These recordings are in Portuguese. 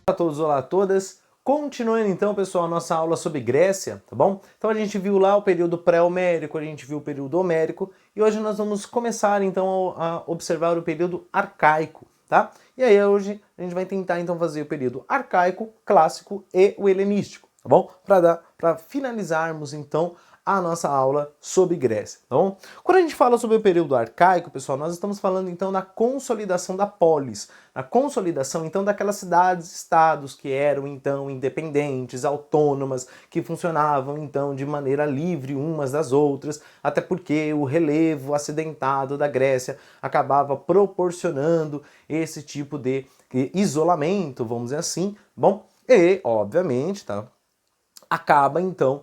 Olá a todos, olá a todas. Continuando então, pessoal, a nossa aula sobre Grécia, tá bom? Então a gente viu lá o período pré-homérico, a gente viu o período homérico e hoje nós vamos começar então a observar o período arcaico, tá? E aí hoje a gente vai tentar então fazer o período arcaico, clássico e o helenístico, tá bom? Para finalizarmos então a nossa aula sobre Grécia, tá bom? Quando a gente fala sobre o período arcaico, pessoal, nós estamos falando então da consolidação da polis, a consolidação então daquelas cidades-estados que eram então independentes, autônomas, que funcionavam então de maneira livre umas das outras, até porque o relevo acidentado da Grécia acabava proporcionando esse tipo de isolamento, vamos dizer assim, bom? E, obviamente, tá? Acaba então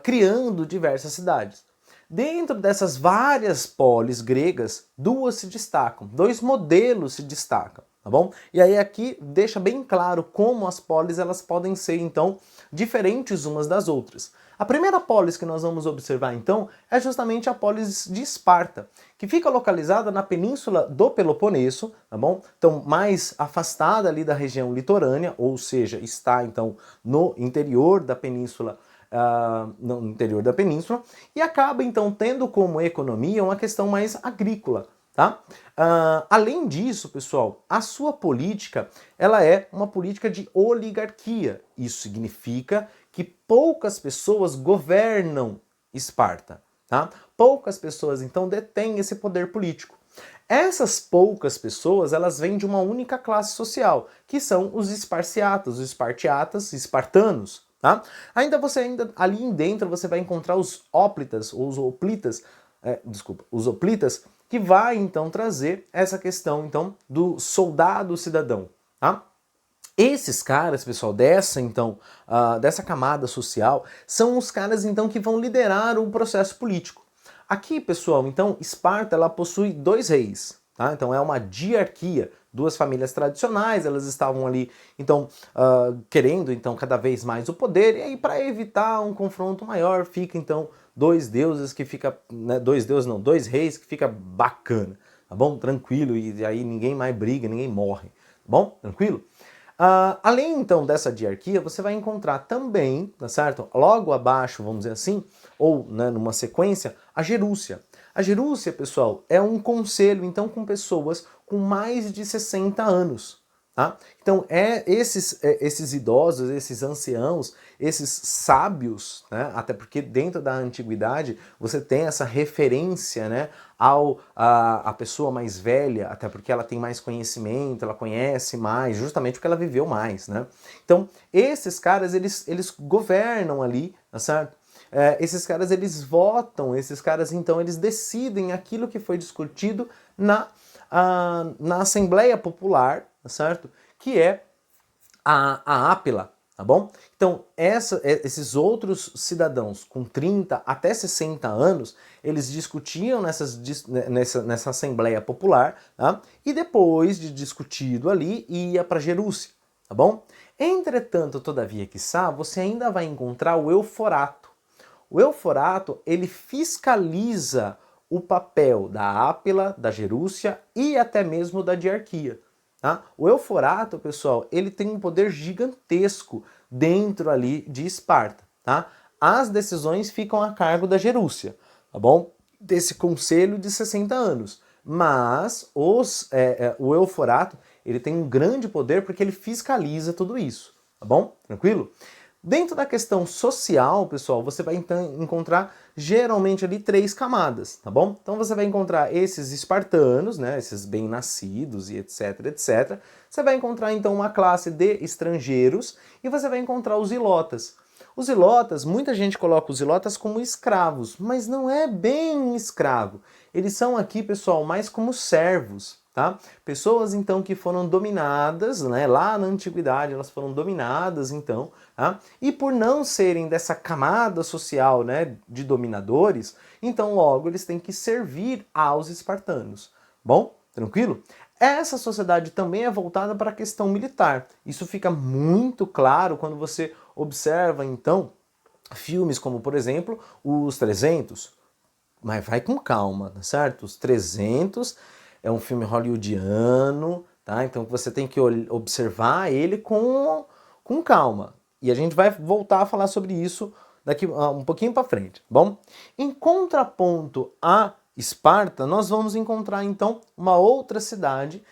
criando diversas cidades. Dentro dessas várias polis gregas, duas se destacam, dois modelos se destacam, tá bom? E aí aqui deixa bem claro como as polis elas podem ser então diferentes umas das outras. A primeira polis que nós vamos observar então é justamente a polis de Esparta, que fica localizada na península do Peloponeso, tá bom? Então mais afastada ali da região litorânea, ou seja, está então no interior da península no interior da península, e acaba então tendo como economia uma questão mais agrícola. Tá? Além disso, pessoal, a sua política ela é uma política de oligarquia. Isso significa que poucas pessoas governam Esparta. Tá? Poucas pessoas então detêm esse poder político. Essas poucas pessoas, elas vêm de uma única classe social, que são os esparciatas, os espartiatas, espartanos. Tá? Ainda ali dentro você vai encontrar os óplitas, ou os oplitas, os hoplitas, que vai então trazer essa questão então do soldado cidadão. Tá? Esses caras, pessoal, dessa camada social, são os caras então que vão liderar o processo político. Aqui, pessoal, então, Esparta ela possui dois reis, tá? Então é uma diarquia, duas famílias tradicionais, elas estavam ali, então, querendo então cada vez mais o poder, e aí para evitar um confronto maior, fica então dois deuses que fica, né, dois reis que fica bacana, tá bom? Tranquilo, e aí ninguém mais briga, ninguém morre, tá bom? Tranquilo? Além então dessa diarquia, você vai encontrar também, tá certo? Logo abaixo, vamos dizer assim, ou né, numa sequência, a Gerúcia. A Gerúcia, pessoal, é um conselho então com pessoas com mais de 60 anos. Tá? Então, esses idosos, esses anciãos, esses sábios, né? Até porque dentro da antiguidade você tem essa referência, né, a pessoa mais velha, até porque ela tem mais conhecimento, ela conhece mais, justamente porque ela viveu mais. Né? Então, esses caras, eles governam ali, tá certo? Esses caras, eles votam, esses caras, então, eles decidem aquilo que foi discutido na Assembleia Popular, certo? Que é a Ápila, tá bom? Então, esses outros cidadãos com 30 até 60 anos, eles discutiam nessa Assembleia Popular, tá? E depois de discutido ali, ia para Gerúcia, tá bom? Entretanto, todavia, quiçá, você ainda vai encontrar o Euforato. O Euforato, ele fiscaliza o papel da Ápila, da Gerúcia e até mesmo da diarquia. Tá? O Euforato, pessoal, ele tem um poder gigantesco dentro ali de Esparta. Tá? As decisões ficam a cargo da Gerúcia, tá bom? Desse conselho de 60 anos. Mas o Euforato, ele tem um grande poder porque ele fiscaliza tudo isso, tá bom? Tranquilo? Dentro da questão social, pessoal, você vai então encontrar geralmente ali três camadas, tá bom? Então você vai encontrar esses espartanos, né, esses bem-nascidos e etc, etc. Você vai encontrar então uma classe de estrangeiros e você vai encontrar os ilotas. Os ilotas, muita gente coloca os ilotas como escravos, mas não é bem escravo. Eles são aqui, pessoal, mais como servos. Tá? Pessoas então que foram dominadas, né, lá na antiguidade elas foram dominadas então, tá? E por não serem dessa camada social, né, de dominadores, então logo eles têm que servir aos espartanos. Bom, tranquilo? Essa sociedade também é voltada para a questão militar. Isso fica muito claro quando você observa então filmes como, por exemplo, Os 300. Mas vai com calma, tá certo? Os 300 é um filme hollywoodiano, tá? Então você tem que observar ele com calma. E a gente vai voltar a falar sobre isso daqui um pouquinho para frente, bom? Em contraponto a Esparta, nós vamos encontrar então uma outra cidade,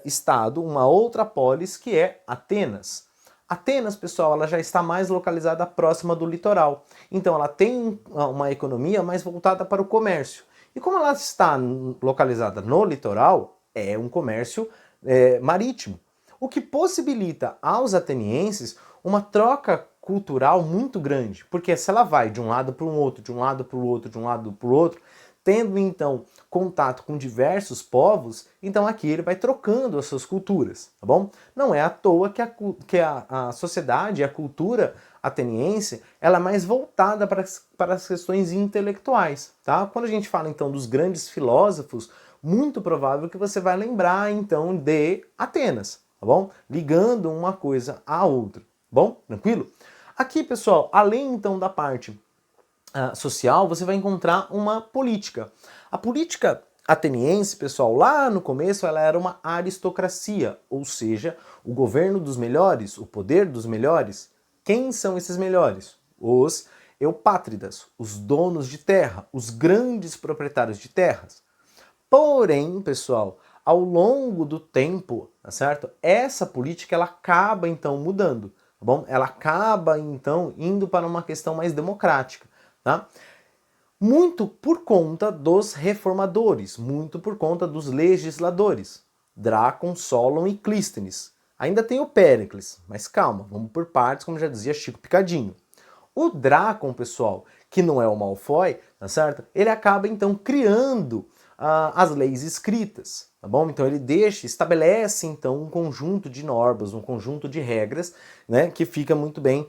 estado, uma outra polis, que é Atenas. Atenas, pessoal, ela já está mais localizada próxima do litoral. Então ela tem uma economia mais voltada para o comércio. E como ela está localizada no litoral, é um comércio marítimo. O que possibilita aos atenienses uma troca cultural muito grande. Porque se ela vai de um lado para o outro, de um lado para o outro, de um lado para o outro, tendo então contato com diversos povos, então aqui ele vai trocando as suas culturas, tá bom? Não é à toa que a sociedade, a cultura ateniense, ela é mais voltada para as questões intelectuais, tá? Quando a gente fala então dos grandes filósofos, muito provável que você vai lembrar então de Atenas, tá bom? Ligando uma coisa à outra, bom? Tranquilo? Aqui, pessoal, além então da parte social, você vai encontrar uma política. A política ateniense, pessoal, lá no começo ela era uma aristocracia, ou seja, o governo dos melhores, o poder dos melhores. Quem são esses melhores? Os eupátridas, os donos de terra, os grandes proprietários de terras. Porém, pessoal, ao longo do tempo, tá certo? Essa política ela acaba então mudando, tá bom? Ela acaba então indo para uma questão mais democrática, tá? Muito por conta dos reformadores, muito por conta dos legisladores, Drácon, Solon e Clístenes. Ainda tem o Péricles, mas calma, vamos por partes, como já dizia Chico Picadinho. O Drácon, pessoal, que não é o Malfoy, tá certo? Ele acaba então criando as leis escritas, tá bom? Então ele estabelece então um conjunto de normas, um conjunto de regras, né, que fica muito bem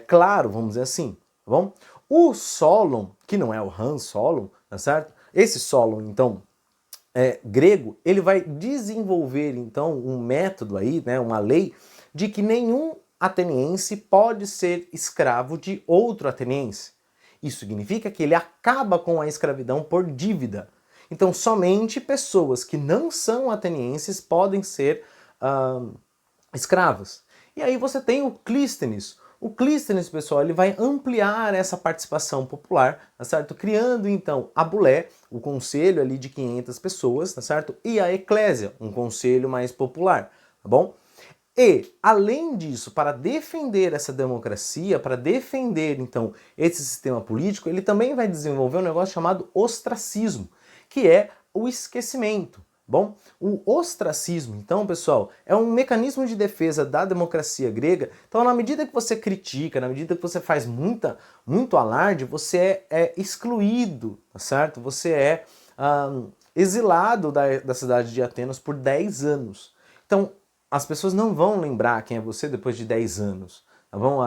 claro, vamos dizer assim, tá bom? O Solon, que não é o Han Solon, tá certo? Esse Solon, então, grego, ele vai desenvolver então um método aí, né, uma lei de que nenhum ateniense pode ser escravo de outro ateniense. Isso significa que ele acaba com a escravidão por dívida. Então, somente pessoas que não são atenienses podem ser escravas. E aí você tem o Clístenes. O Clístenes, pessoal, ele vai ampliar essa participação popular, tá certo? Criando, então, a Bulé, o conselho ali de 500 pessoas, tá certo? E a Eclésia, um conselho mais popular, tá bom? E, além disso, para defender essa democracia, para defender, então, esse sistema político, ele também vai desenvolver um negócio chamado ostracismo, que é o esquecimento. Bom, o ostracismo, então, pessoal, é um mecanismo de defesa da democracia grega. Então, na medida que você critica, na medida que você faz muito alarde, você é excluído, tá certo? Você é exilado da cidade de Atenas por 10 anos. Então, as pessoas não vão lembrar quem é você depois de 10 anos. Tá bom?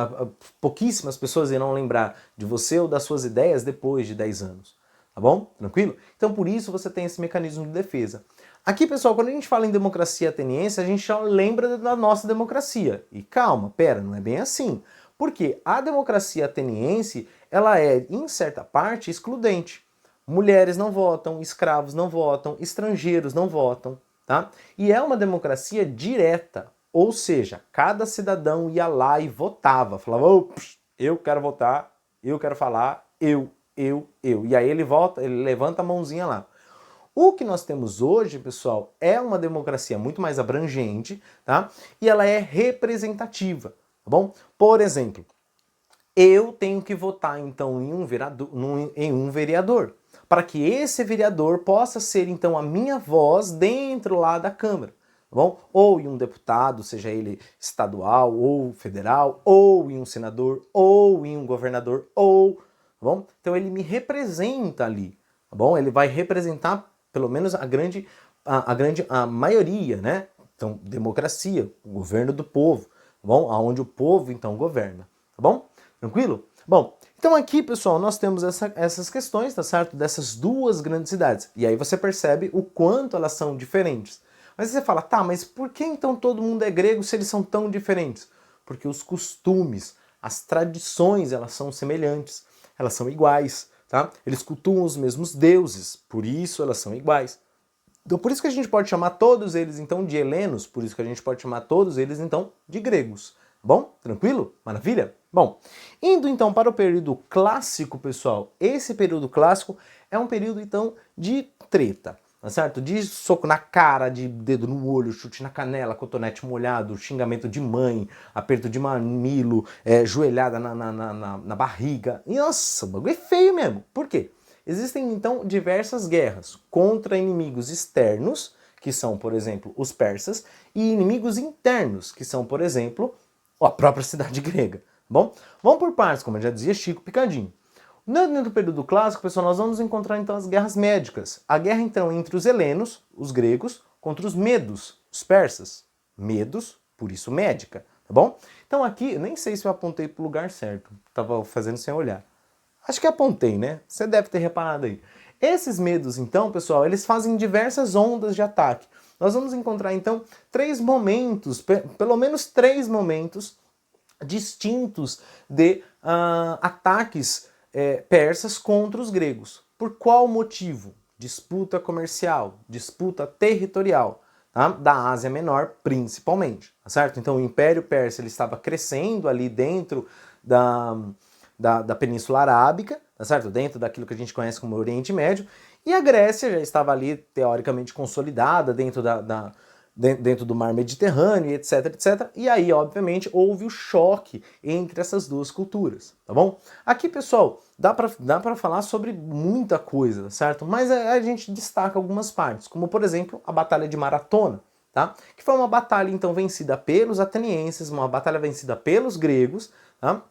Pouquíssimas pessoas irão lembrar de você ou das suas ideias depois de 10 anos. Tá bom? Tranquilo? Então, por isso, você tem esse mecanismo de defesa. Aqui, pessoal, quando a gente fala em democracia ateniense, a gente já lembra da nossa democracia. E calma, pera, não é bem assim. Porque a democracia ateniense, ela é, em certa parte, excludente. Mulheres não votam, escravos não votam, estrangeiros não votam, tá? E é uma democracia direta. Ou seja, cada cidadão ia lá e votava. Falava, oh, eu quero votar, eu quero falar, eu. E aí ele vota, ele levanta a mãozinha lá. O que nós temos hoje, pessoal, é uma democracia muito mais abrangente, tá? E ela é representativa, tá bom? Por exemplo, eu tenho que votar então em um vereador, para que esse vereador possa ser então a minha voz dentro lá da Câmara, tá bom? Ou em um deputado, seja ele estadual ou federal, ou em um senador, ou em um governador, tá bom? Então ele me representa ali, tá bom? Ele vai representar pelo menos a maioria, né? Então, democracia, o governo do povo, tá bom? Aonde o povo então governa, tá bom? Tranquilo? Bom, então aqui, pessoal, nós temos essas questões, tá certo? Dessas duas grandes cidades. E aí você percebe o quanto elas são diferentes. Mas você fala, tá, mas por que então todo mundo é grego se eles são tão diferentes? Porque os costumes, as tradições, elas são semelhantes, elas são iguais, tá? Eles cultuam os mesmos deuses, por isso elas são iguais. Então por isso que a gente pode chamar todos eles então de helenos, por isso que a gente pode chamar todos eles então de gregos. Bom? Tranquilo? Maravilha? Bom, indo então para o período clássico, pessoal, esse período clássico é um período então de treta, tá certo? De soco na cara, de dedo no olho, chute na canela, cotonete molhado, xingamento de mãe, aperto de mamilo, joelhada na barriga. E, nossa, o bagulho é feio mesmo. Por quê? Existem então diversas guerras contra inimigos externos, que são, por exemplo, os persas, e inimigos internos, que são, por exemplo, a própria cidade grega. Bom, vamos por partes, como eu já dizia Chico Picadinho. Dentro do período clássico, pessoal, nós vamos encontrar então as guerras médicas. A guerra então entre os helenos, os gregos, contra os medos, os persas. Medos, por isso médica, tá bom? Então aqui, nem sei se eu apontei para o lugar certo, estava fazendo sem olhar. Acho que apontei, né? Você deve ter reparado aí. Esses medos, então, pessoal, eles fazem diversas ondas de ataque. Nós vamos encontrar, então, três momentos, pelo menos três momentos distintos de ataques persas contra os gregos. Por qual motivo? Disputa comercial, disputa territorial, tá? Da Ásia Menor, principalmente, tá certo? Então, o Império Persa ele estava crescendo ali dentro da Península Arábica, tá certo? Dentro daquilo que a gente conhece como Oriente Médio, e a Grécia já estava ali teoricamente consolidada dentro do mar Mediterrâneo, etc, etc. E aí, obviamente, houve o choque entre essas duas culturas, tá bom? Aqui, pessoal, dá para falar sobre muita coisa, certo? Mas a gente destaca algumas partes, como, por exemplo, a Batalha de Maratona, tá? Que foi uma batalha, então, vencida pelos atenienses, uma batalha vencida pelos gregos, tá?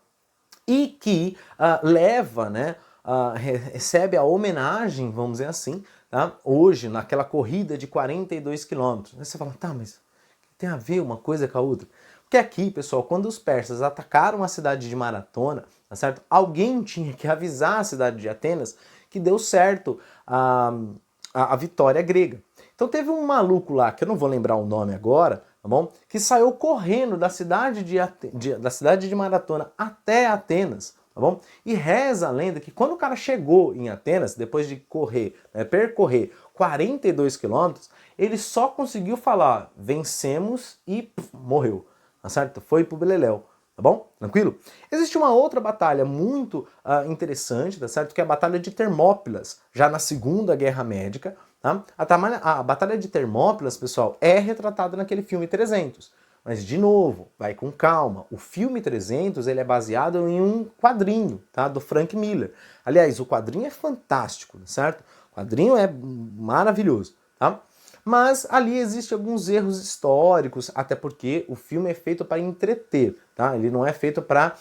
E que leva, né, recebe a homenagem, vamos dizer assim, tá? Hoje, naquela corrida de 42 quilômetros. Aí você fala, tá, mas tem a ver uma coisa com a outra? Porque aqui, pessoal, quando os persas atacaram a cidade de Maratona, tá certo? Alguém tinha que avisar a cidade de Atenas que deu certo a vitória grega. Então teve um maluco lá, que eu não vou lembrar o nome agora, tá bom? Que saiu correndo da cidade de Maratona até Atenas, tá bom? E reza a lenda que quando o cara chegou em Atenas, depois de percorrer 42 quilômetros, ele só conseguiu falar, vencemos e morreu, tá certo? Foi pro beleléu. Tá bom? Tranquilo? Existe uma outra batalha muito interessante, tá certo? Que é a Batalha de Termópilas, já na Segunda Guerra Médica. Tá? A Batalha de Termópilas, pessoal, é retratada naquele filme 300. Mas, de novo, vai com calma. O filme 300 ele é baseado em um quadrinho, tá? Do Frank Miller. Aliás, o quadrinho é fantástico, certo? O quadrinho é maravilhoso, tá? Mas ali existem alguns erros históricos, até porque o filme é feito para entreter, tá? Ele não é feito para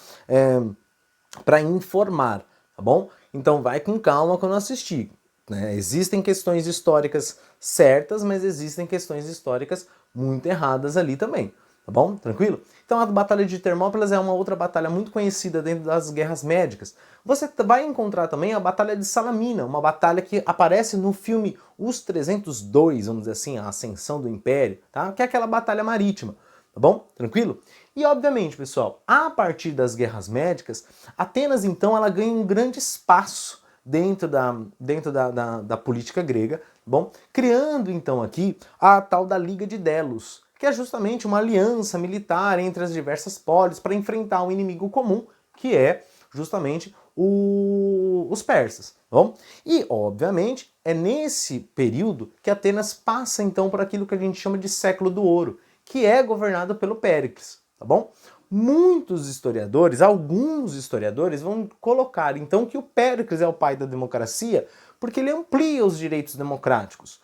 informar, tá bom? Então vai com calma quando assistir. Né? Existem questões históricas certas, mas existem questões históricas muito erradas ali também. Tá bom? Tranquilo? Então a Batalha de Termópilas é uma outra batalha muito conhecida dentro das guerras médicas. Você vai encontrar também a Batalha de Salamina, uma batalha que aparece no filme Os 302, vamos dizer assim, a Ascensão do Império, tá? Que é aquela batalha marítima. Tá bom? Tranquilo? E obviamente, pessoal, a partir das guerras médicas, Atenas então ela ganha um grande espaço dentro da política grega, tá bom? Criando então aqui a tal da Liga de Delos, que é justamente uma aliança militar entre as diversas polis para enfrentar um inimigo comum, que é justamente os persas. Tá bom? E, obviamente, é nesse período que Atenas passa então por aquilo que a gente chama de século do ouro, que é governado pelo Péricles, tá bom? Muitos historiadores, alguns historiadores, vão colocar então que o Péricles é o pai da democracia porque ele amplia os direitos democráticos.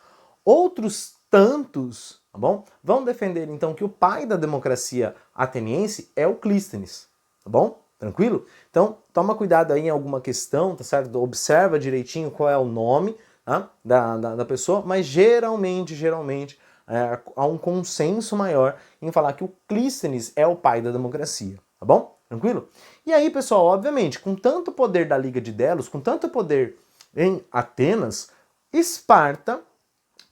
Outros tantos, tá bom? Vão defender então que o pai da democracia ateniense é o Clístenes, tá bom? Tranquilo? Então, toma cuidado aí em alguma questão, tá certo? Observa direitinho qual é o nome, tá? da pessoa, mas geralmente, há um consenso maior em falar que o Clístenes é o pai da democracia, tá bom? Tranquilo? E aí, pessoal, obviamente, com tanto poder da Liga de Delos, com tanto poder em Atenas, Esparta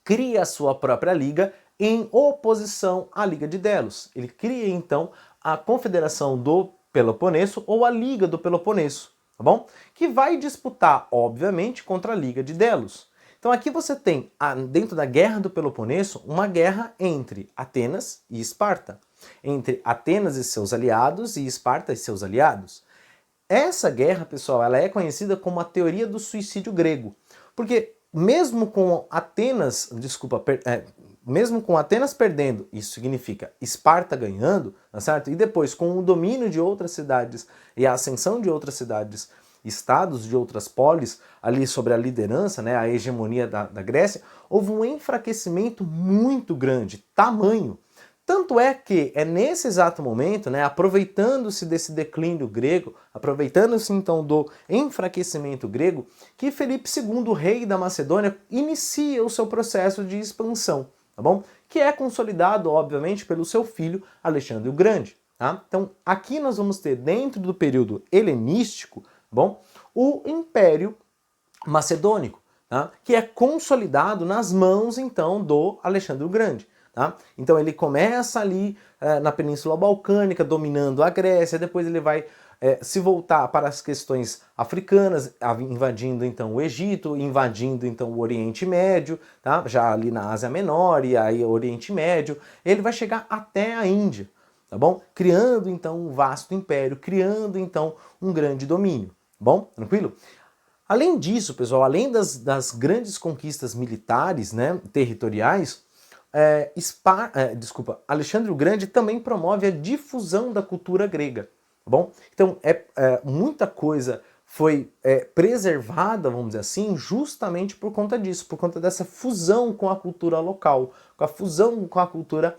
cria a sua própria liga em oposição à Liga de Delos. Ele cria, então, a Confederação do Peloponeso ou a Liga do Peloponeso, tá bom? Que vai disputar, obviamente, contra a Liga de Delos. Então aqui você tem, dentro da Guerra do Peloponeso, uma guerra entre Atenas e Esparta. Entre Atenas e seus aliados e Esparta e seus aliados. Essa guerra, pessoal, ela é conhecida como a teoria do suicídio grego. Porque mesmo com Atenas, mesmo com Atenas perdendo, isso significa Esparta ganhando, tá certo? E depois com o domínio de outras cidades e a ascensão de outras cidades, estados de outras polis, ali sobre a liderança, né, a hegemonia da Grécia, houve um enfraquecimento muito grande, tamanho. Tanto é que é nesse exato momento, né, aproveitando-se desse declínio grego, aproveitando-se então do enfraquecimento grego, que Felipe II, rei da Macedônia, inicia o seu processo de expansão, tá bom? Que é consolidado, obviamente, pelo seu filho Alexandre o Grande, tá? Então, aqui nós vamos ter, dentro do período helenístico, tá bom? O Império Macedônico, tá? Que é consolidado nas mãos, então, do Alexandre o Grande. Tá? Então ele começa ali na Península Balcânica, dominando a Grécia, depois ele vai se voltar para as questões africanas, invadindo então o Egito, invadindo então o Oriente Médio, tá? Já ali na Ásia Menor e aí o Oriente Médio, ele vai chegar até a Índia, tá bom? Criando então um vasto império, criando então um grande domínio, tá bom? Tranquilo? Além disso, pessoal, além das grandes conquistas militares, né, territoriais, Alexandre o Grande também promove a difusão da cultura grega, tá bom? Então, muita coisa foi preservada, vamos dizer assim, justamente por conta disso, por conta dessa fusão com a cultura local, com a fusão com a cultura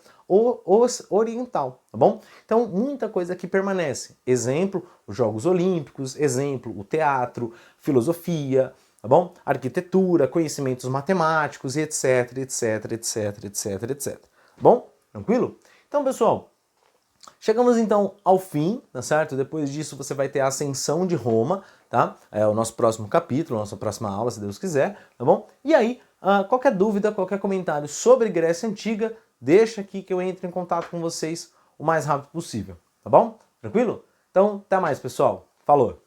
oriental, tá bom? Então, muita coisa que permanece. Exemplo, os Jogos Olímpicos, exemplo, o teatro, filosofia, tá bom? Arquitetura, conhecimentos matemáticos, etc, etc, etc, etc, etc. Bom? Tranquilo? Então, pessoal, chegamos então ao fim, tá certo? Depois disso você vai ter a ascensão de Roma, tá? É o nosso próximo capítulo, a nossa próxima aula, se Deus quiser, tá bom? E aí, qualquer dúvida, qualquer comentário sobre Grécia Antiga, deixa aqui que eu entre em contato com vocês o mais rápido possível, tá bom? Tranquilo? Então, até mais, pessoal. Falou!